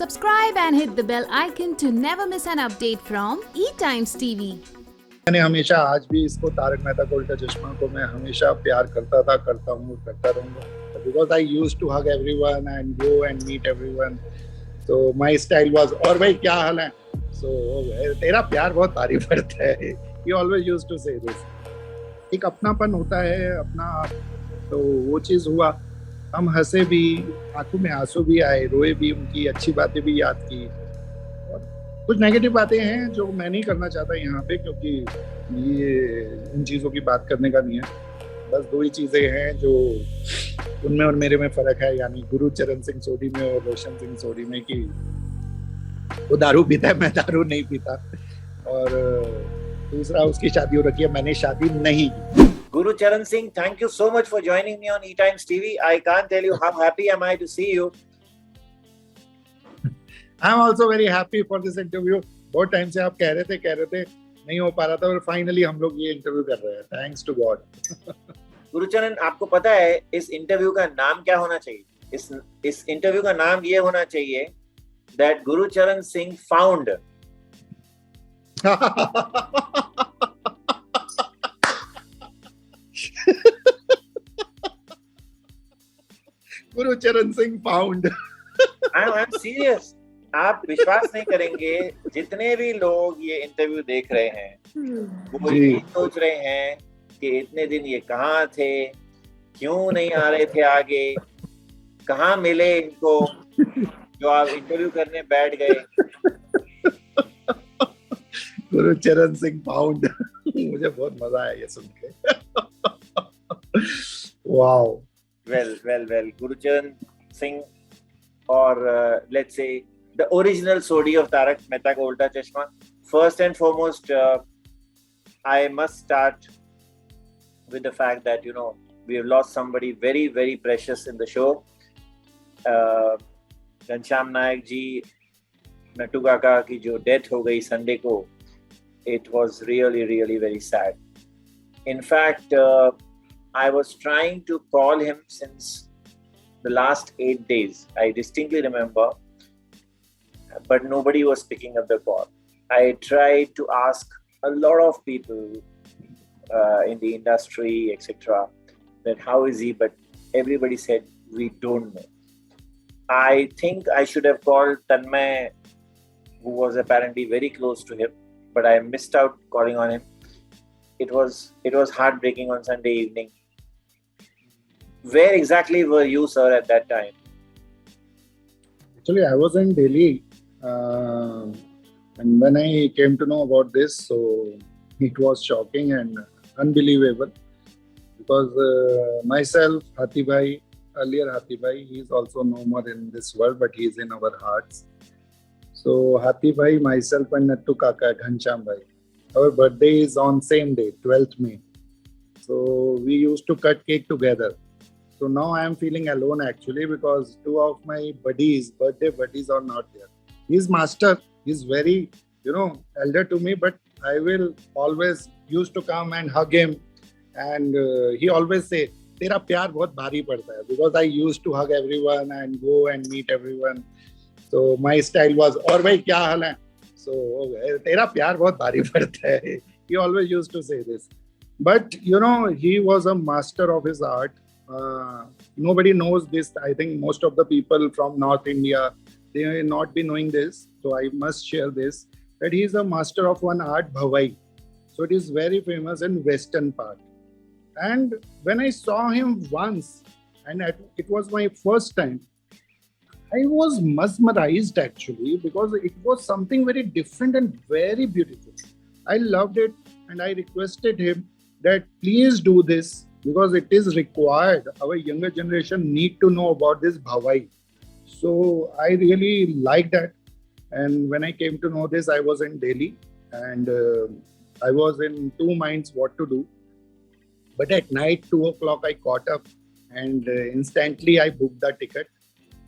subscribe and hit the bell icon to never miss an update from E-Times TV. मैंने हमेशा आज भी इसको तारक मेहता का उल्टा चश्मा को मैं हमेशा प्यार करता था, करता हूँ, करता रहूँगा. Because I used to hug everyone and go and meet everyone. So my style was और भाई क्या हाल है? So तेरा प्यार बहुत भारी पड़ता है. He always used to say this. एक अपनापन होता है अपना, तो वो चीज़ हुआ. हम हंसे भी, आंखों में आंसू भी आए, रोए भी, उनकी अच्छी बातें भी याद की. और कुछ नेगेटिव बातें हैं जो मैं नहीं करना चाहता यहाँ पे, क्योंकि ये इन चीज़ों की बात करने का नहीं है. बस दो ही चीज़ें हैं जो उनमें और मेरे में फ़र्क है, यानी गुरुचरण सिंह सोढ़ी में और रोशन सिंह सोढ़ी में, कि वो दारू पीता है, मैं दारू नहीं पीता. और दूसरा, उसकी शादी हो रखी है, मैंने शादी नहीं की. Gurucharan Singh, thank you so much for joining me on E-Times TV. I can't tell you how happy am I to see you. I'm also very happy for this interview. बहुत टाइम से आप कह रहे थे नहीं हो पा रहा था, और फाइनली हम लोग ये इंटरव्यू कर रहे हैं. Thanks to God. गुरुचरण, आपको पता है इस इंटरव्यू का नाम क्या होना चाहिए? इस इंटरव्यू का नाम ये होना चाहिए that Gurucharan Singh found. Gurucharan Singh found. I'm serious. आप विश्वास नहीं करेंगे, जितने भी लोग ये इंटरव्यू देख रहे हैं वो ये सोच रहे हैं कि इतने दिन ये कहाँ थे, क्यों नहीं आ रहे थे आगे, कहाँ मिले इनको जो आप इंटरव्यू करने बैठ गए. गुरुचरण सिंह फाउंड. मुझे बहुत मजा आया ये सुन के. Wow. Well, Gurucharan Singh, or let's say the original Sodhi of Tarak Mehta Ka Ulta Chashma. First and foremost, I must start with the fact that, we have lost somebody very, very precious in the show. Ghanshyam Nayak ji, Nattu Kaka ki jo death ho gayi Sunday ko, it was really, really very sad. In fact, I was trying to call him since the last 8 days. I distinctly remember, but nobody was picking up the call. I tried to ask a lot of people in the industry, etc., that how is he, but everybody said, we don't know. I think I should have called Tanmay, who was apparently very close to him, but I missed out calling on him. It was heartbreaking on Sunday evening. Where exactly were you, sir, at that time? Actually, I was in Delhi, and when I came to know about this, so it was shocking and unbelievable, because myself, Hathi Bhai, earlier Hathi Bhai, he is also no more in this world, but he is in our hearts. So Hathi Bhai, myself, and Nattu Kaka, Ghanshyam Bhai, our birthday is on same day, 12th May. So we used to cut cake together. So now I am feeling alone actually, because two of my birthday buddies are not there. He's master. He's very, elder to me, but I will always used to come and hug him. And he always say, तेरा प्यार बहुत भारी पड़ता है, because I used to hug everyone and go and meet everyone. So my style was, और भाई क्या हाल है? So तेरा प्यार बहुत भारी पड़ता है. He always used to say this. But he was a master of his art. Nobody knows this. I think most of the people from North India, they may not be knowing this. So I must share this, that he is a master of one art, Bhavai. So it is very famous in Western part. And when I saw him once, and it was my first time, I was mesmerized actually, because it was something very different and very beautiful. I loved it, and I requested him that please do this, because it is required. Our younger generation need to know about this Bhavai. So I really liked that. And when I came to know this, I was in Delhi, and I was in two minds what to do. But at night, 2 o'clock, I caught up, and instantly I booked the ticket,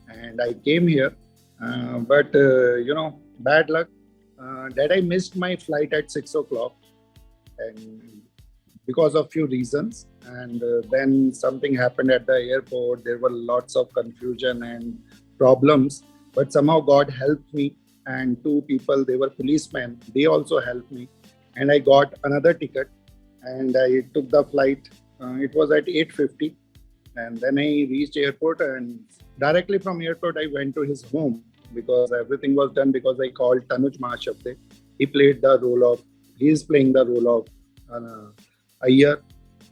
and I came here. But bad luck that I missed my flight at 6 o'clock, and because of few reasons. And then something happened at the airport. There were lots of confusion and problems. but somehow God helped me, and two people, they were policemen, they also helped me, and I got another ticket, and I took the flight. It was at 8:50, and then I reached airport, and directly from airport I went to his home, because everything was done, because I called Tanuj Mahashabde. He is playing the role of Iyer.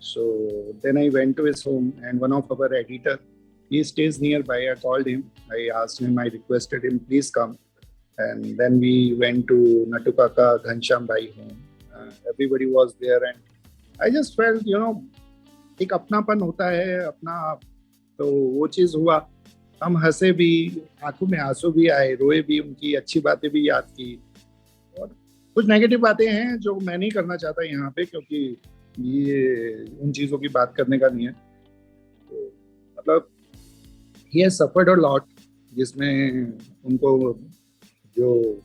So then I went to his home, and one of our editor, he stays nearby. I called him. I asked him, I requested him, please come. And then we went to Nattu Kaka Ghanshyam Bhai home. Everybody was there, and I just felt, एक अपनापन होता है अपना, तो वो चीज हुआ. हम हंसे भी, आंखों में आंसू भी आए, रोए भी, उनकी अच्छी बातें भी याद की, और कुछ नेगेटिव बातें हैं जो मैं नहीं करना चाहता यहाँ पे, क्योंकि ये उन चीजों की बात करने का नहीं है. तो मतलब he has suffered a lot, जिसमें उनको जो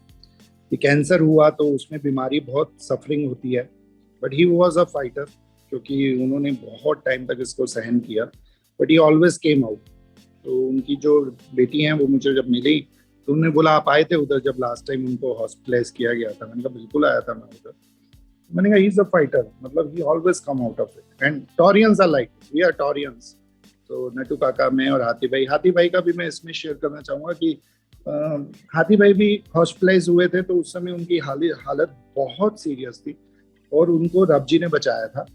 कैंसर हुआ तो उसमें बीमारी बहुत सफरिंग होती है, but he was a fighter, क्योंकि उन्होंने बहुत टाइम तक इसको सहन किया, but he always came out. तो उनकी जो बेटी हैं वो मुझे जब मिली तो उन्होंने बोला, आप आए थे उधर जब लास्ट टाइम उनको हॉस्पिटलाइज किया गया था? मैंने कहा बिल्कुल आया था मैं उधर. मैंने कहा ही इज अ फाइटर, मतलब ही always come out of it, and Taurians are like, we are Taurians. तो नट्टू काका, मैं और हाथी भाई का भी मैं इसमें शेयर करना चाहूँगा कि हाथी भाई भी हॉस्पिटलाइज हुए थे, तो उस समय उनकी हालत बहुत सीरियस थी, और उनको रब जी ने बचाया था,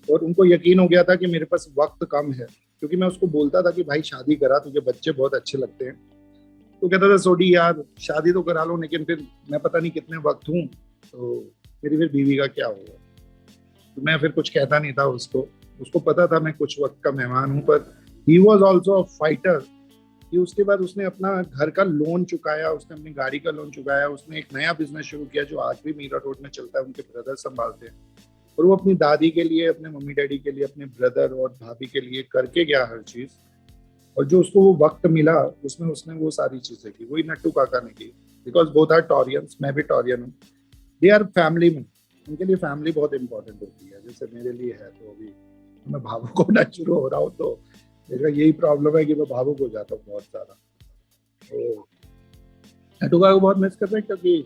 और उनको यकीन हो गया था कि मेरे पास वक्त कम है, क्योंकि मैं उसको बोलता था कि भाई शादी करा, तुझे बच्चे बहुत अच्छे लगते हैं. तो कहता था, सोडी यार शादी तो करा लो, लेकिन फिर मैं पता नहीं कितने वक्त हूँ, तो मेरी फिर बीवी का क्या होगा. तो मैं फिर कुछ कहता नहीं था उसको पता था मैं कुछ वक्त का मेहमान हूँ. पर he was also a fighter, कि उसके बाद उसने अपना घर का लोन चुकाया, उसने अपनी गाड़ी का लोन चुकाया, उसने एक नया बिजनेस शुरू किया जो आज भी मीरा रोड में चलता है, उनके ब्रदर संभालते हैं, और वो अपनी दादी के लिए, अपने मम्मी डैडी के लिए, अपने ब्रदर और भाभी के लिए करके गया हर चीज. और जो उसको वो वक्त मिला उसमें उसने वो सारी चीजें की. वही नट्टू काका ने की, बिकॉज बोथ आर टॉरियंस, मैं भी टॉरियन हूँ. दे आर फैमिली में, उनके लिए फैमिली बहुत इंपॉर्टेंट होती है, जैसे मेरे लिए है. तो अभी मैं भावुक होना शुरू हो रहा हूँ, तो मेरा यही प्रॉब्लम है कि मैं भावुक हो जाता हूँ बहुत ज्यादा. तो नट्टू काका को बहुत मिस कर रहे हैं, क्योंकि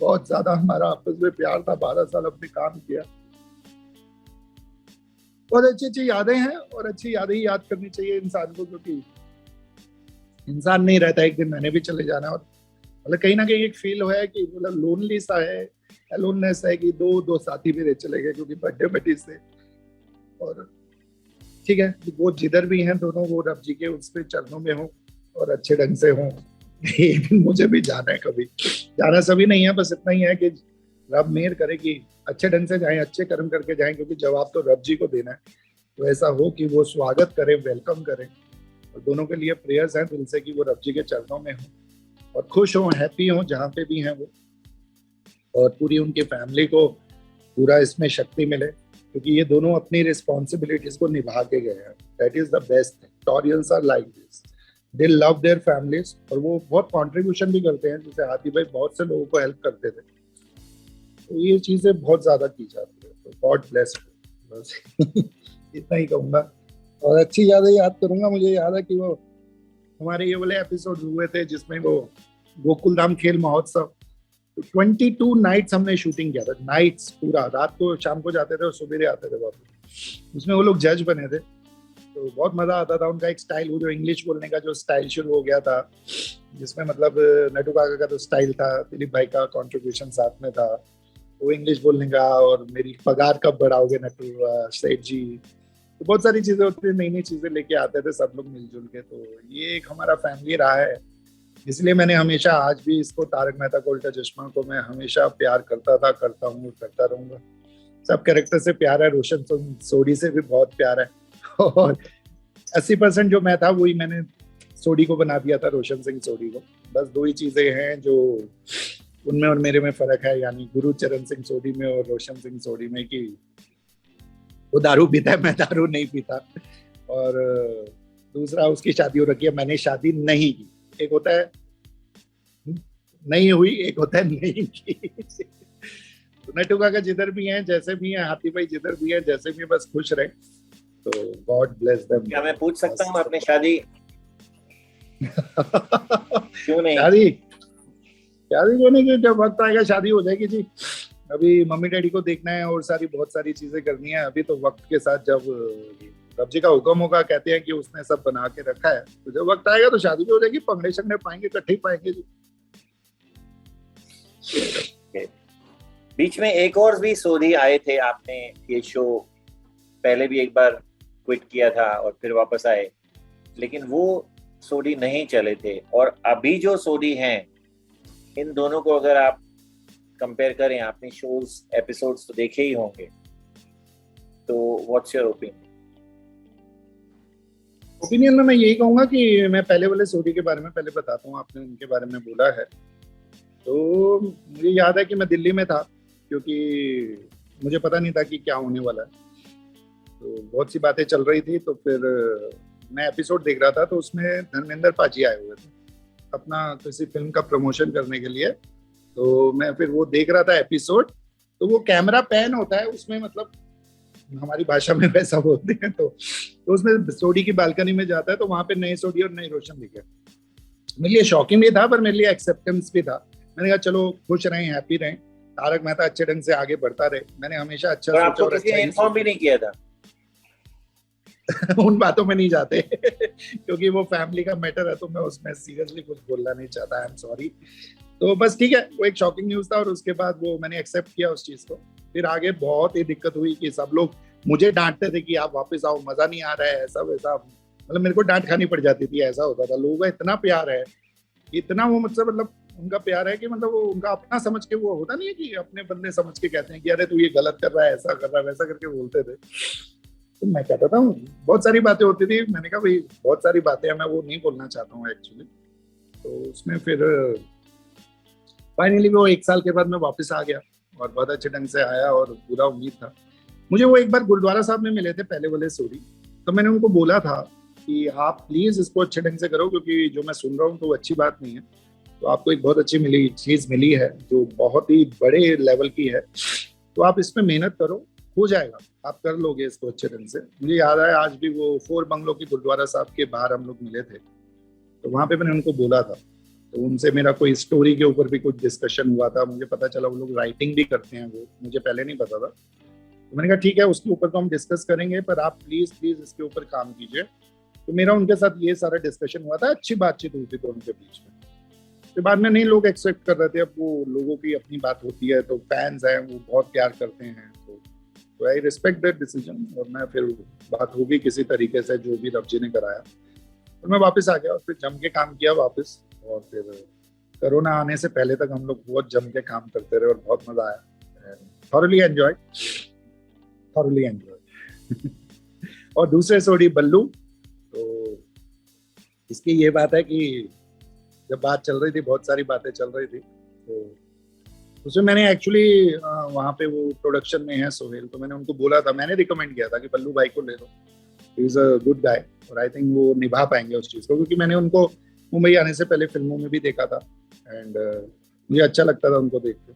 बहुत ज्यादा हमारा आपस में प्यार था. 12 साल अपने काम किया, बहुत अच्छी अच्छी यादें हैं, और अच्छी यादें ही याद करनी चाहिए इंसान को, क्योंकि इंसान नहीं रहता, एक दिन मैंने भी चले जाना. और मतलब कहीं ना कहीं एक फील हुआ है कि मतलब लोनली सा है, अलोननेस है, कि दो साथी मेरे चले गए क्योंकि बर्थडे पार्टी से. और ठीक है, वो जिधर भी हैं दोनों, वो रब जी के उसके चरणों में हो और अच्छे ढंग से हो. एक दिन मुझे भी जाना है, कभी जाना सभी नहीं है, बस इतना ही है कि रब मेहर करे कि अच्छे ढंग से जाएं, अच्छे कर्म करके जाएं, क्योंकि जवाब तो रब जी को देना है. तो ऐसा हो कि वो स्वागत करें, वेलकम करें, और दोनों के लिए प्रेयर्स हैं दिल से कि वो रब जी के चरणों में हो और खुश हो, हैप्पी हो जहाँ पे भी हैं वो, और पूरी उनकी फैमिली को पूरा इसमें शक्ति मिले, क्योंकि ये दोनों अपनी रिस्पॉन्सिबिलिटीज को निभा के गए हैं. That is the best thing. Taurians are like this, they love their families, और वो बहुत कॉन्ट्रीब्यूशन भी करते हैं. जैसे हाथी भाई बहुत से लोगों को हेल्प करते थे, तो ये चीजें बहुत ज्यादा की जाती है. तो गॉड ब्लेस, बस इतना ही कहूंगा. और अच्छी यादें याद करूंगा. मुझे याद है कि वो हमारे ये वाले एपिसोड हुए थे जिसमें वो गोकुल धाम खेल महोत्सव, 22 नाइट्स हमने शूटिंग किया था. नाइट्स, पूरा रात को, शाम को जाते थे और सुबह आते थे वापस. उसमें वो लोग जज बने थे, तो बहुत मजा आता था. उनका एक स्टाइल, वो जो इंग्लिश बोलने का जो स्टाइल शुरू हो गया था, जिसमें मतलब नट्टू काका का तो स्टाइल था, दिलीप भाई का कंट्रीब्यूशन साथ में था, वो इंग्लिश बोलने का, और मेरी पगार कब बढ़ाओगे नट्टू सेठ जी. तो बहुत सारी चीजें होती थी, नई नई चीजें लेके आते थे सब लोग मिलजुल के. तो ये एक हमारा फैमिली रहा है, इसलिए मैंने हमेशा, आज भी इसको, तारक मेहता का उल्टा चश्मा को मैं हमेशा प्यार करता था, करता हूँ, करता रहूंगा. सब कैरेक्टर से प्यार है, रोशन सोडी से भी बहुत प्यार है, और 80% जो मैं था वही मैंने सोडी को बना दिया था, रोशन सिंह सोडी को. बस 2 ही चीजें हैं जो उनमें और मेरे में फर्क है, यानी गुरु चरण सिंह सोडी में और रोशन सिंह सोडी में, कि वो दारू पीता है, मैं दारू नहीं पीता. और दूसरा, उसकी शादी हो रखी है, मैंने शादी नहीं की. एक होता है नहीं हुई, एक होता है नहीं की. तो नट्टू काका जिधर भी हैं, जैसे भी हैं, हाथी भाई जिधर भी हैं, जैसे भी, बस खुश रहे. तो गॉड ब्लेस देम. क्या मैं पूछ सकता हूँ, आपने शादी क्यों नहीं? शादी शादी होने की जब वक्त आएगा शादी हो जाएगी जी। अभी मम्मी डैडी को देखना है और बहुत सारी चीजें करनी है। अभी तो वक्त के साथ जब रब जी का हुक्म होगा, कहते हैं कि उसने सब बना के रखा है, तो जब वक्त आएगा तो शादी भी हो जाएगी, पंगड़े शंगड़े पाएंगे, इकट्ठे ही पाएंगे जी। बीच में एक और भी सोधी आए थे आपने, ये शो पहले भी एक बार क्विट किया था और फिर वापस आए, लेकिन वो सोडी नहीं चले थे। और अभी जो सोडी हैं, इन दोनों को अगर आप कंपेयर करें, आपने शोज एपिसोड्स तो देखे ही होंगे, तो व्हाट्स योर ओपिनियन? ओपिनियन में मैं यही कहूंगा कि मैं पहले वाले सोडी के बारे में पहले बताता हूँ। आपने उनके बारे में बोला है तो मुझे याद है कि मैं दिल्ली में था, क्योंकि मुझे पता नहीं था कि क्या होने वाला है, तो बहुत सी बातें चल रही थी। तो फिर मैं एपिसोड देख रहा था, तो उसमें धर्मेंद्र पाजी आए हुए थे अपना किसी फिल्म का प्रमोशन करने के लिए। तो मैं फिर वो देख रहा था एपिसोड, तो वो कैमरा पैन होता है उसमें, मतलब हमारी भाषा में वैसा बोलते हैं। तो उसमें सोडी की बालकनी में जाता है, तो वहां पे नए सोडी और नए रोशन दिखे। मेरे लिए शॉकिंग भी था, पर मेरे लिए एक्सेप्टेंस भी था। मैंने कहा चलो खुश रहें, हैप्पी रहें, तारक मेहता अच्छे ढंग से आगे बढ़ता रहे। मैंने हमेशा अच्छा सोचा। आपको किसी ने इन्फॉर्म भी नहीं किया था? उन बातों में नहीं जाते क्योंकि वो फैमिली का मैटर है, तो मैं उसमें सीरियसली कुछ बोलना नहीं चाहता। I am sorry. तो बस ठीक है, वो एक शॉकिंग न्यूज था और उसके बाद वो मैंने एक्सेप्ट किया उस चीज को। फिर आगे बहुत ही दिक्कत हुई कि सब लोग मुझे डांटते थे कि आप वापस आओ, मजा नहीं आ रहा है, ऐसा वैसा। मतलब मेरे को डांट खानी पड़ जाती थी, ऐसा होता था। लोगों का इतना प्यार है, इतना वो मुझसे, मतलब उनका प्यार है कि मतलब वो उनका अपना समझ के, वो होता नहीं है कि अपने बंदे समझ के कहते हैं कि अरे तू ये गलत कर रहा है, ऐसा कर रहा है, वैसा करके बोलते थे। तो मैं कहता था, बहुत सारी बातें होती थी। मैंने कहा भाई बहुत सारी बातें हैं, मैं वो नहीं बोलना चाहता हूँ एक्चुअली। तो उसमें फिर फाइनली वो 1 साल के बाद मैं वापस आ गया और बहुत अच्छे ढंग से आया और पूरा उम्मीद था मुझे। वो एक बार गुरुद्वारा साहब में मिले थे पहले वाले सोडी, तो मैंने उनको बोला था कि आप प्लीज इसको अच्छे ढंग से करो, क्योंकि जो मैं सुन रहा हूँ तो वो अच्छी बात नहीं है। तो आपको एक बहुत अच्छी चीज मिली है जो बहुत ही बड़े लेवल की है, तो आप इसमें मेहनत करो, हो जाएगा, आप कर लोगे इसको अच्छे ढंग से। मुझे याद है आज भी वो 4 बंगलों की गुरुद्वारा साहब के बाहर हम लोग मिले थे, तो वहां पे मैंने उनको बोला था। तो उनसे मेरा कोई स्टोरी के ऊपर भी कुछ डिस्कशन हुआ था। मुझे पता चला वो लोग राइटिंग भी करते हैं, वो मुझे पहले नहीं पता था। तो मैंने कहा ठीक है, उसके ऊपर तो हम डिस्कस करेंगे, पर आप प्लीज इसके ऊपर काम कीजिए। तो मेरा उनके साथ ये सारा डिस्कशन हुआ था, अच्छी बातचीत हुई थी दोनों के बीच में। तो बाद में नहीं लोग एक्सेप्ट कर रहे थे। अब वो लोगों की अपनी बात होती है, तो फैंस हैं वो बहुत प्यार करते हैं, तो आई रिस्पेक्ट दैट डिसीजन। और मैं फिर बात होगी किसी तरीके से, जो भी रब जी ने कराया। और मैं वापस आ गया और फिर जम के काम किया वापस। और फिर कोरोना आने से पहले तक हम लोग बहुत जम के काम करते रहे और बहुत मजा आया। थॉरली एंजॉय और दूसरे सोडी बल्लू, तो इसकी ये बात है कि जब बात चल रही थी, बहुत सारी बातें चल रही थी, तो उसमें मैंने एक्चुअली वहाँ पे वो प्रोडक्शन में है सोहेल, तो मैंने उनको बोला था, मैंने रिकमेंड किया था कि बल्लू भाई को ले लो, he is a good guy. और आई थिंक वो निभा पाएंगे उस चीज़ को, क्योंकि मैंने उनको मुंबई आने से पहले फिल्मों में भी देखा था एंड मुझे अच्छा लगता था उनको देख के।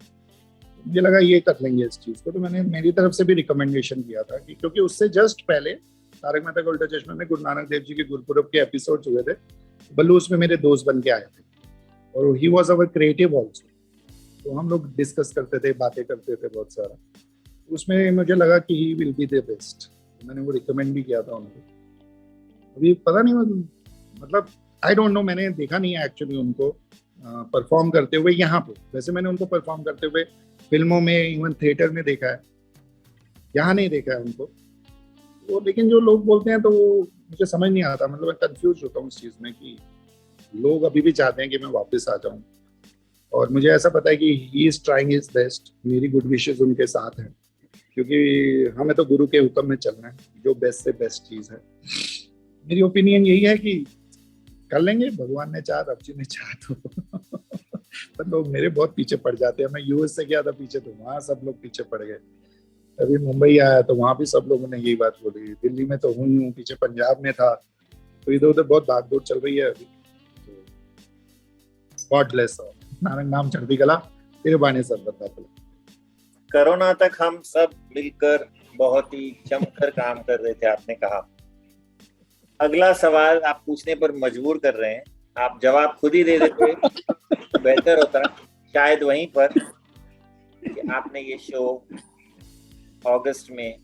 मुझे लगा ये कर लेंगे इस चीज़ को, तो मैंने मेरी तरफ से भी रिकमेंडेशन किया था कि, क्योंकि उससे जस्ट पहले तारक मेहता का उल्टा चश्मा में गुरु नानक देव जी के गुरुपुरब के एपिसोड्स हुए थे। बल्लू उसमें मेरे दोस्त बन के आए थे और he was our creative also, तो हम लोग डिस्कस करते थे, बातें करते थे बहुत सारा। उसमें मुझे लगा कि he will be the best, मैंने वो रिकमेंड भी किया था उनको। अभी पता नहीं, मतलब आई डोंट नो, मैंने देखा नहीं है एक्चुअली उनको परफॉर्म करते हुए यहाँ पे। वैसे मैंने उनको परफॉर्म करते हुए फिल्मों में, इवन थिएटर में देखा है, यहाँ नहीं देखा है उनको। तो लेकिन जो लोग बोलते हैं तो वो मुझे समझ नहीं आता, मतलब मैं कंफ्यूज होता हूँ इस चीज़ में कि लोग अभी भी चाहते हैं कि मैं वापस आ जाऊँ। और मुझे ऐसा पता है कि he is trying his best, मेरी गुड विशेस उनके साथ हैं, क्योंकि हमें तो गुरु के हुक्म में चलना है, जो बेस्ट से बेस्ट चीज़ है। मेरी ओपिनियन यही है कि कर लेंगे, भगवान ने चाहा, रब जी ने चाहा तो पर लोग मेरे बहुत पीछे पड़ जाते हैं। मैं यूएस से गया था पीछे, तो वहाँ सब लोग पीछे पड़ गए। अभी मुंबई आया तो वहाँ भी सब लोगों ने यही बात बोली। दिल्ली में तो हूँ, पीछे पंजाब में था, तो इधर उधर बहुत भागदौड़ चल रही है अभी। गॉड ब्लेस ऑल, नानक नाम चढ़ती कला, तेरे बाने सब बता। कोरोना तक हम सब मिलकर बहुत ही जमकर काम कर रहे थे, आपने कहा। अगला सवाल आप पूछने पर मजबूर कर रहे हैं आप जवाब खुद ही दे देते तो बेहतर होता, शायद वहीं पर, कि आपने ये शो अगस्त में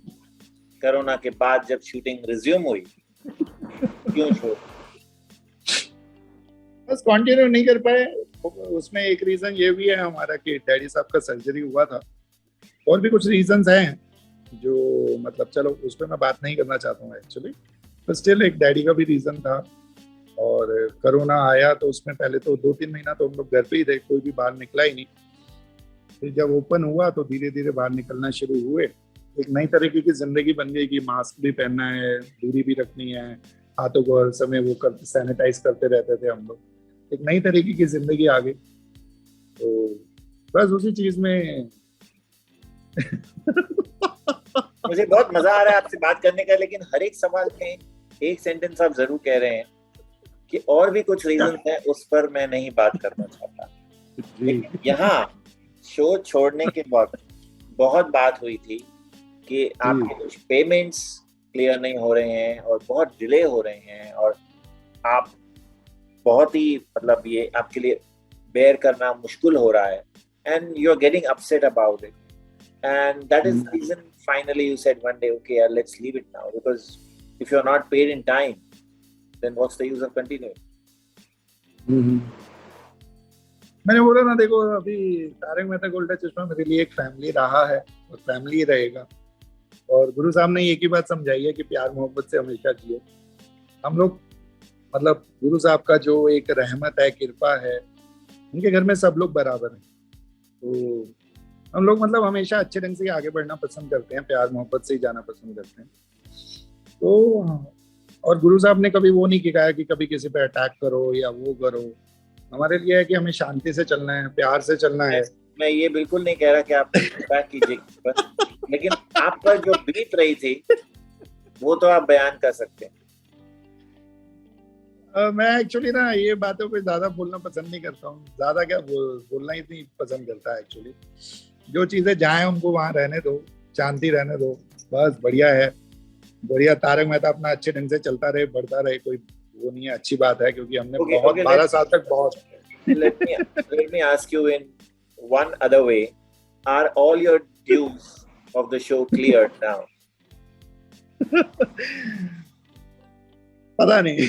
कोरोना के बाद जब शूटिंग रिज्यूम हुई क्यों छोड़? बस कंटिन्यू नहीं कर पाए। उसमें एक रीजन ये भी है हमारा कि डैडी साहब का सर्जरी हुआ था, और भी कुछ रीजंस हैं जो मतलब चलो उस पर मैं बात नहीं करना चाहता हूँ एक्चुअली, पर स्टिल एक डैडी का भी रीजन था। और कोरोना आया तो उसमें पहले तो 2-3 महीना तो हम लोग घर पे ही थे, कोई भी बाहर निकला ही नहीं। फिर जब ओपन हुआ तो धीरे धीरे बाहर निकलना शुरू हुए। एक नई तरीके की जिंदगी बन गई कि मास्क भी पहनना है, दूरी भी रखनी है, हाथों को हर समय वो कर सैनिटाइज करते रहते थे हम लोग। एक नई तरीके की जिंदगी आ गई, तो बस उसी चीज में मुझे बहुत मजा आ रहा है आपसे बात करने का, लेकिन हर एक सवाल में एक सेंटेंस आप जरूर कह रहे हैं कि और भी कुछ रीजन है, उस पर मैं नहीं बात करना चाहता। लेकिन यहाँ शो छोड़ने के वक्त बहुत बात हुई थी कि आपके कुछ पेमेंट्स क्लियर नहीं हो रहे हैं और बहुत डिले हो रहे हैं, और आप बहुत ही मतलब ये आपके लिए बेयर करना मुश्किल हो रहा है, and you are getting upset about it, and that is the reason finally you said one day okay let's leave it now, because if you are not paid in time then what's the use of continuing? मैंने बोला ना, देखो अभी तारक मेहता का उल्टा चश्मा मेरे लिए एक फैमिली रहा है और फैमिली रहेगा। और गुरु साहब ने एक ही बात समझाई है कि प्यार मोहब्बत से हमेशा जियो। हम लोग मतलब गुरु साहब का जो एक रहमत है, कृपा है, उनके घर में सब लोग बराबर हैं। तो हम लोग मतलब हमेशा अच्छे ढंग से आगे बढ़ना पसंद करते हैं, प्यार मोहब्बत से ही जाना पसंद करते हैं। तो और गुरु साहब ने कभी वो नहीं सिखाया कि कभी किसी पे अटैक करो या वो करो। हमारे लिए है कि हमें शांति से चलना है, प्यार से चलना है। मैं ये बिल्कुल नहीं कह रहा कि आप अटैक कीजिए, लेकिन आप पर जो बीत रही थी वो तो आप बयान कर सकते हैं। मैं एक्चुअली ना ये बातों पे ज्यादा बोलना पसंद नहीं करता हूँ, ज्यादा क्या बोलना ही नहीं पसंद करता है एक्चुअली। जो चीजें जाए उनको वहां रहने दो, शांति रहने दो, बस बढ़िया है। बढ़िया तारक मेहता अपना अच्छे ढंग से चलता रहे, बढ़ता रहे, कोई वो नहीं है, अच्छी बात है, क्योंकि हमने बहुत 12 साल तक बहुत let me ask you in one other way, are all your dues of the show cleared now? पता नहीं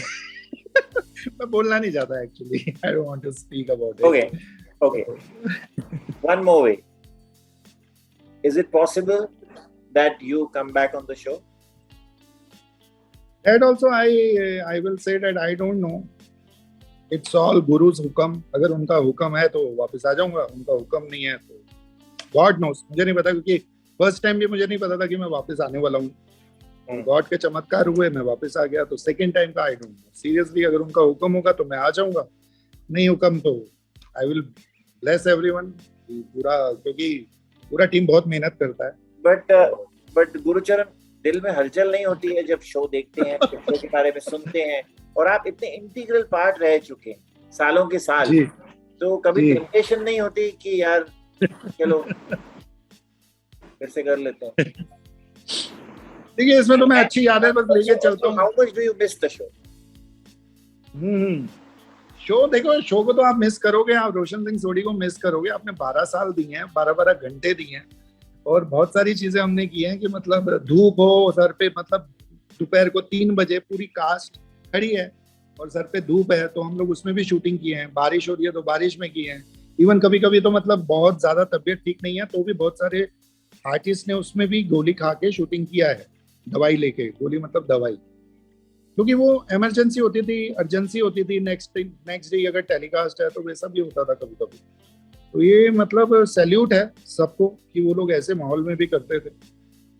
मैं बोलना नहीं चाहता actually, I don't want to speak about it. Okay. One more way, is it possible that you come back on the show? That also I will say that I don't know. It's all Guru's हुक्म। अगर उनका हुक्म है तो वापस आ जाऊंगा, उनका हुक्म नहीं है तो God knows। मुझे नहीं पता, क्योंकि फर्स्ट टाइम भी मुझे नहीं पता था कि मैं वापस आने वाला हूँ। गॉड के चमत्कार हुए, मैं वापस आ गया। तो सेकंड टाइम का आई डोंट नो सीरियसली। अगर उनका हुक्म होगा तो मैं आ जाऊंगा, नहीं हुक्म तो आई विल ब्लेस एवरीवन पूरा, क्योंकि पूरा टीम बहुत मेहनत करता है। बट गुरुचरण, दिल में हलचल नहीं होती है जब शो देखते हैं, शो के बारे में सुनते हैं, और आप इतने इंटीग्रल पार्ट रह चुके हैं सालों के साल, तो कभी टेंटेशन नहीं होती कि यार चलो फिर से कर लेते हैं? देखिए इसमें तो मैं अच्छी यादें बस लेके चलता हूँ। How much do you miss the show? Show देखो, शो को तो आप मिस करोगे, आप रोशन सिंह सोढ़ी को मिस करोगे। आपने 12 साल दिए हैं, 12 घंटे दिए हैं, और बहुत सारी चीजें हमने की हैं कि मतलब धूप हो सर पे, मतलब दोपहर को 3 बजे पूरी कास्ट खड़ी है और सर पे धूप है, तो हम लोग उसमें भी शूटिंग की है। बारिश हो रही है तो बारिश में की है। इवन कभी कभी तो मतलब बहुत ज्यादा तबीयत ठीक नहीं है तो भी बहुत सारे आर्टिस्ट ने उसमें भी गोली खा के शूटिंग किया है, दवाई लेके। गोली मतलब दवाई, क्योंकि वो इमरजेंसी होती थी, अर्जेंसी होती थी। नेक्स्ट डे अगर टेलीकास्ट है तो वैसा भी होता था कभी कभी। तो ये मतलब सैल्यूट है सबको कि वो लोग ऐसे माहौल में भी करते थे।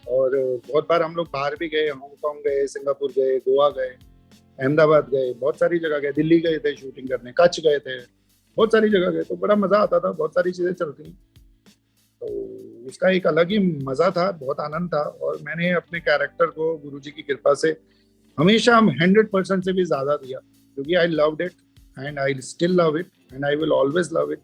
और बहुत बार हम लोग बाहर भी गए, हांगकांग गए, सिंगापुर गए, गोवा गए, अहमदाबाद गए, बहुत सारी जगह गए, दिल्ली गए थे शूटिंग करने, कच्छ गए थे, बहुत सारी जगह गए। तो बड़ा मजा आता था, बहुत सारी चीजें चलती। तो उसका एक अलग ही मजा था, बहुत आनंद था। और मैंने अपने कैरेक्टर को गुरुजी की कृपा से हमेशा 100% से भी ज्यादा दिया, क्योंकि I loved it and I still love it and I will always love it.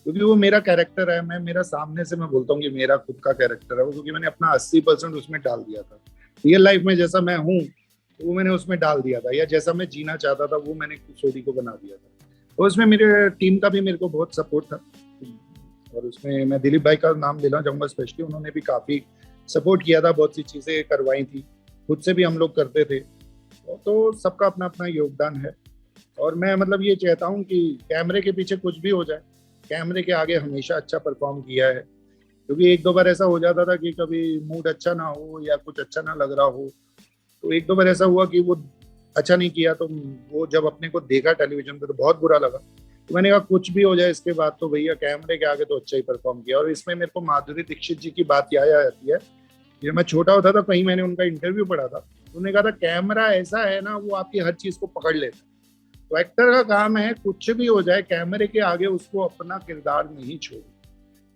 क्योंकि वो मेरा कैरेक्टर है। मैं मेरा सामने से मैं बोलता हूँ कि मेरा खुद का कैरेक्टर है वो, क्योंकि मैंने अपना 80% उसमें डाल दिया था। रियल लाइफ में जैसा मैं हूँ तो वो मैंने उसमें डाल दिया था, या जैसा मैं जीना चाहता था वो मैंने सोढ़ी को बना दिया था। तो उसमें मेरे टीम का भी मेरे को बहुत सपोर्ट था, और उसमें मैं दिलीप भाई का नाम लेना चाहूँगा स्पेशली। उन्होंने भी काफ़ी सपोर्ट किया था, बहुत सी चीज़ें करवाई थी, खुद से भी हम लोग करते थे। तो सबका अपना अपना योगदान है। और मैं मतलब ये चाहता हूँ कि कैमरे के पीछे कुछ भी हो जाए, कैमरे के आगे हमेशा अच्छा परफॉर्म किया है। क्योंकि एक दो बार ऐसा हो जाता था कि कभी मूड अच्छा ना हो या कुछ अच्छा ना लग रहा हो, तो एक दो बार ऐसा हुआ कि वो अच्छा नहीं किया, तो वो जब अपने को देखा टेलीविजन पे तो बहुत बुरा लगा। तो मैंने कहा कुछ भी हो जाए इसके बाद तो भैया कैमरे के आगे तो अच्छा ही परफॉर्म किया। और इसमें मेरे को माधुरी दीक्षित जी की बात याद आती है। जब मैं छोटा होता था, कहीं मैंने उनका इंटरव्यू पढ़ा था, उन्होंने कहा था कैमरा ऐसा है ना, वो आपकी हर चीज को पकड़ लेता है। तो एक्टर का काम है कुछ भी हो जाए कैमरे के आगे उसको अपना किरदार नहीं छोड़े।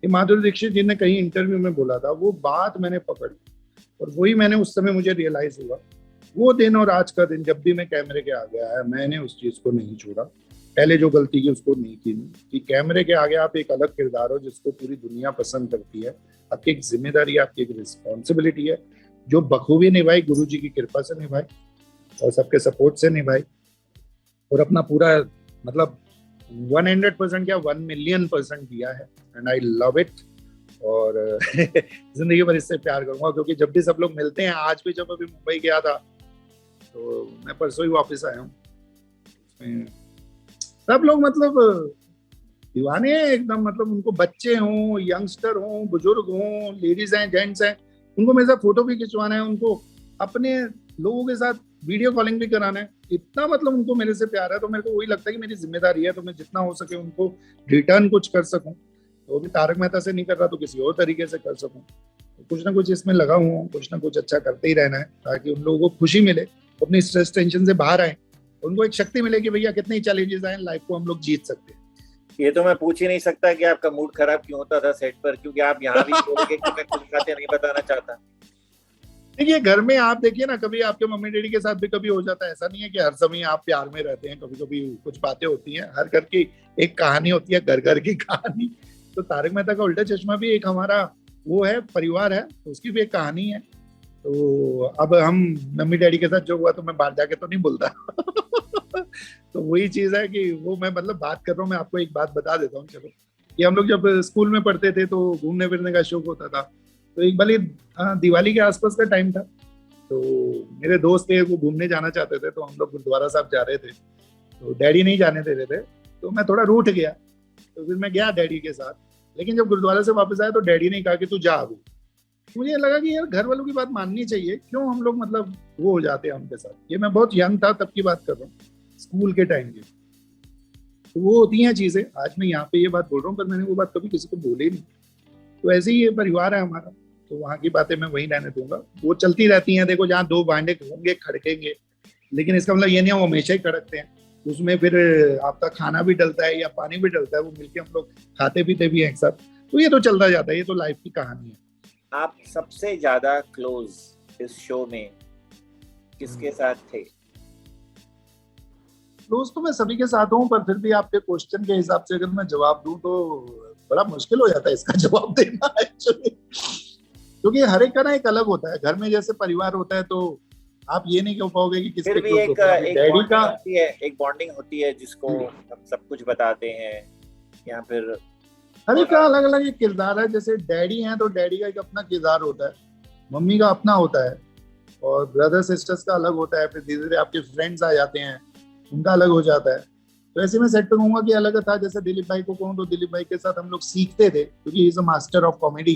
ये माधुरी दीक्षित जी ने कहीं इंटरव्यू में बोला था, वो बात मैंने पकड़ ली, और वही मैंने उस समय मुझे रियलाइज हुआ। वो दिन और आज का दिन, जब भी मैं कैमरे के आगे आया मैंने उस चीज को नहीं छोड़ा। पहले जो गलती की उसको नहीं की, नहीं कि कैमरे के आगे आप एक अलग किरदार हो जिसको पूरी दुनिया पसंद करती है। आपकी एक जिम्मेदारी है, आपकी एक रिस्पॉन्सिबिलिटी है, जो बखूबी निभाई, गुरु जी की कृपा से निभाई और सबके सपोर्ट से निभाई, और अपना पूरा मतलब 100% क्या 1,000,000% दिया है। And I love it. और जिंदगी भर इससे प्यार करूंगा, क्योंकि जब भी सब लोग मिलते हैं, आज भी जब अभी मुंबई गया था तो मैं परसों ही वापस आया हूँ, सब लोग मतलब दीवाने हैं एकदम। मतलब उनको बच्चे हों, यंगस्टर हों, बुजुर्ग हों, लेडीज हैं, जेंट्स हैं, उनको मेरे साथ फोटो भी खिंचवाना है, उनको अपने लोगों के साथ वीडियो कॉलिंग भी कराना है। इतना मतलब उनको मेरे से प्यार है, तो मेरे को वही लगता है कि मेरी जिम्मेदारी है, तो मैं जितना हो सके उनको रिटर्न कुछ कर सकूं। तो भी तारक मेहता से नहीं कर रहा तो किसी और तरीके से कर सकूं। तो कुछ ना कुछ इसमें लगा हुआ हूँ, कुछ ना कुछ अच्छा करते ही रहना है, ताकि उन लोगों को खुशी मिले, अपनी स्ट्रेस टेंशन से बाहर आए, उनको एक शक्ति मिले कि भैया कितने चैलेंजेस आए, लाइफ को हम लोग जीत सकते हैं। ये तो मैं पूछ ही नहीं सकता कि आपका मूड खराब क्यों होता था सेट पर, क्योंकि आप यहाँ भी बोलोगे कि मैं कुछ बातें नहीं बताना चाहता। देखिए घर में आप देखिए ना, कभी आपके मम्मी डैडी के साथ भी कभी हो जाता है। ऐसा नहीं है कि हर समय आप प्यार में रहते हैं, कभी कभी कुछ बातें होती हैं। हर घर की एक कहानी होती है, घर घर की कहानी। तो तारक मेहता का उल्टा चश्मा भी एक हमारा वो है, परिवार है, तो उसकी भी एक कहानी है। तो अब हम मम्मी डैडी के साथ जो हुआ तो मैं बाहर जाके तो नहीं बोलता। तो वही चीज है कि वो मैं मतलब बात कर रहा हूँ। मैं आपको एक बात बता देता हूँ, चलो, कि हम लोग जब स्कूल में पढ़ते थे तो घूमने फिरने का शौक होता था। तो एक बार दिवाली के आसपास का टाइम था, तो मेरे दोस्त थे, वो घूमने जाना चाहते थे, तो हम लोग गुरुद्वारा साहब जा रहे थे, तो डैडी नहीं जाने दे रहे थे, तो मैं थोड़ा रूठ गया। तो फिर मैं गया डैडी के साथ, लेकिन जब गुरुद्वारा से वापस आया तो डैडी ने कहा कि तू जा अभी। मुझे लगा कि यार घर वालों की बात माननी चाहिए, क्यों हम लोग मतलब वो हो जाते हैं उनके साथ। ये मैं बहुत यंग था तब की बात कर रहा हूँ, स्कूल के टाइम की। तो वो होती हैं चीजें। आज मैं यहाँ पे ये बात बोल रहा हूँ, पर मैंने वो बात कभी किसी को बोली नहीं। तो ऐसे ही ये परिवार है हमारा, तो वहाँ की बातें मैं वहीं रहने दूंगा, वो चलती रहती हैं। देखो जहाँ दो भांडे होंगे खड़केंगे, लेकिन इसका मतलब ये नहीं है वो हमेशा ही खड़कते हैं। उसमें फिर आपका खाना भी डलता है या पानी भी डलता है, वो मिलके हम लोग खाते पीते भी हैं एक साथ। तो ये तो चलता जाता है, ये तो लाइफ की कहानी है। आप सबसे ज्यादा क्लोज इस शो में किसके साथ थे? क्लोज तो मैं सभी के साथ हूँ, पर फिर भी आपके क्वेश्चन के हिसाब से अगर मैं जवाब दूं तो बड़ा मुश्किल हो जाता है इसका जवाब देना एक्चुअली, क्योंकि हर एक का ना एक अलग होता है। घर में जैसे परिवार होता है तो आप ये नहीं कह पाओगे कि किसके फिर भी क्लोज होते हैं। डैडी का एक बॉन्डिंग होती है जिसको हम सब कुछ बताते हैं, या फिर हर एक का अलग अलग एक किरदार है। जैसे डैडी हैं तो डैडी का एक अपना किरदार होता है, मम्मी का अपना होता है, और ब्रदर सिस्टर्स का अलग होता है। फिर धीरे धीरे आपके फ्रेंड्स आ जाते हैं, उनका अलग हो जाता है। तो ऐसे में सेट कहूंगा कि अलग था। जैसे दिलीप भाई को कहूँ तो दिलीप भाई के साथ हम लोग सीखते थे, क्योंकि he is a master of comedy.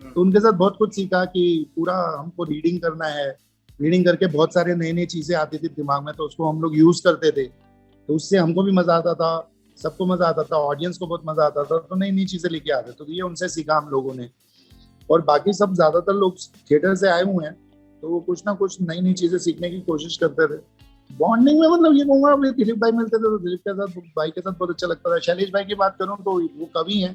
तो उनके साथ बहुत कुछ सीखा कि पूरा हमको रीडिंग करना है, रीडिंग करके बहुत सारे नई नई चीजें आती थी दिमाग में, तो उसको हम लोग यूज करते थे। तो उससे हमको भी मजा आता था, सबको मजा आता था, ऑडियंस को बहुत मजा आता था। तो नई नई चीजें लेके आते, तो ये उनसे सीखा हम लोगों ने। और बाकी सब ज्यादातर लोग थिएटर से आए हुए हैं, तो वो कुछ ना कुछ नई नई चीजें सीखने की कोशिश करते थे। बॉन्डिंग में मतलब ये कहूंगा, अभी दिलीप भाई मिलते थे तो दिलीप के साथ भाई के साथ बहुत अच्छा लगता था। शैलेश भाई की बात करूं तो वो कवि हैं,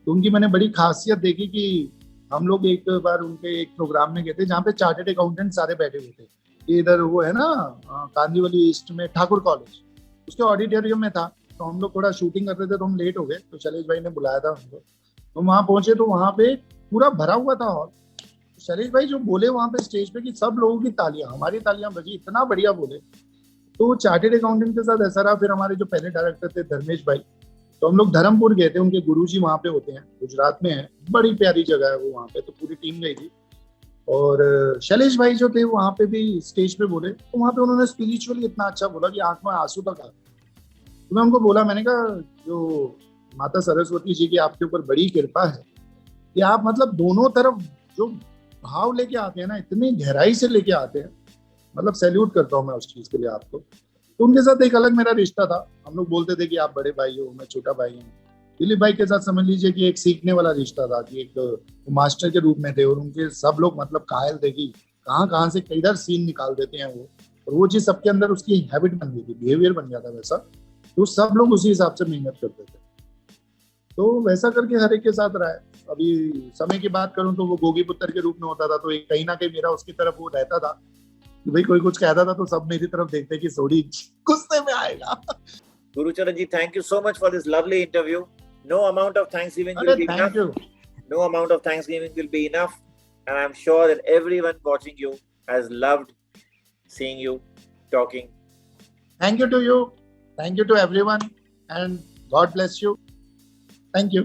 तो उनकी मैंने बड़ी खासियत देखी कि हम लोग एक बार उनके एक प्रोग्राम में गए थे जहाँ पे चार्टर्ड अकाउंटेंट सारे बैठे हुए थे। इधर वो है ना कांदीवली ईस्ट में ठाकुर कॉलेज, उसके ऑडिटोरियम में था। तो हम लोग थोड़ा शूटिंग कर रहे थे तो हम लेट हो गए, तो शैलेश भाई ने बुलाया था हमको। तो वहाँ पहुंचे तो वहाँ पे पूरा भरा हुआ था हॉल। शैलेश भाई जो बोले वहाँ पे स्टेज पे कि सब लोगों की तालियां, हमारी तालियां बजी, इतना बढ़िया बोले। तो चार्टेड अकाउंटेंट के साथ ऐसा रहा। फिर हमारे जो पहले डायरेक्टर थे धर्मेश भाई, तो हम लोग धर्मपुर गए थे, उनके गुरुजी वहाँ पे होते हैं, गुजरात में है, बड़ी प्यारी जगह है वो, वहाँ पे तो पूरी टीम गई थी। और शैलेश भाई जो थे वहाँ पे भी स्टेज पे बोले, तो वहाँ पे उन्होंने स्पिरिचुअली इतना अच्छा बोला कि आंख में आंसू तक आ गए। तो मैं उनको बोला, मैंने कहा जो माता सरस्वती जी की आपके ऊपर बड़ी कृपा है कि आप मतलब दोनों तरफ जो भाव लेके आते हैं ना, इतनी गहराई से लेके आते हैं, मतलब सैल्यूट करता हूँ मैं उस चीज के लिए आपको। तो उनके साथ एक अलग मेरा रिश्ता था। हम लोग बोलते थे कि आप बड़े भाई हो, मैं छोटा भाई हूँ। दिलीप भाई के साथ समझ लीजिए कि एक सीखने वाला रिश्ता था, कि एक मास्टर के रूप में थे, और उनके सब लोग मतलब कायल थे कि कहाँ कहाँ से किधर सीन निकाल देते हैं वो, और वो चीज सबके अंदर उसकी हैबिट बन गई थी, बिहेवियर बन गया था वैसा। तो सब लोग उसी हिसाब से मेहनत करते थे। तो वैसा करके हर एक के साथ रहा है। अभी समय की बात करूं तो वो गोगी पुत्र के रूप में होता था, तो एक कहीं ना कहीं मेरा उसकी तरफ वो रहता था कि भाई कोई कुछ कहता था तो सब मेरी तरफ देखते कि सोडी गुस्से में आएगा। Gurucharan ji, thank you so much for this lovely interview. No amount of Thanksgiving will be enough. Thank you. No amount of Thanksgiving will be enough. And I'm sure that everyone watching you has loved seeing you talking. Thank you to you, thank you to everyone, and God bless you. Thank you.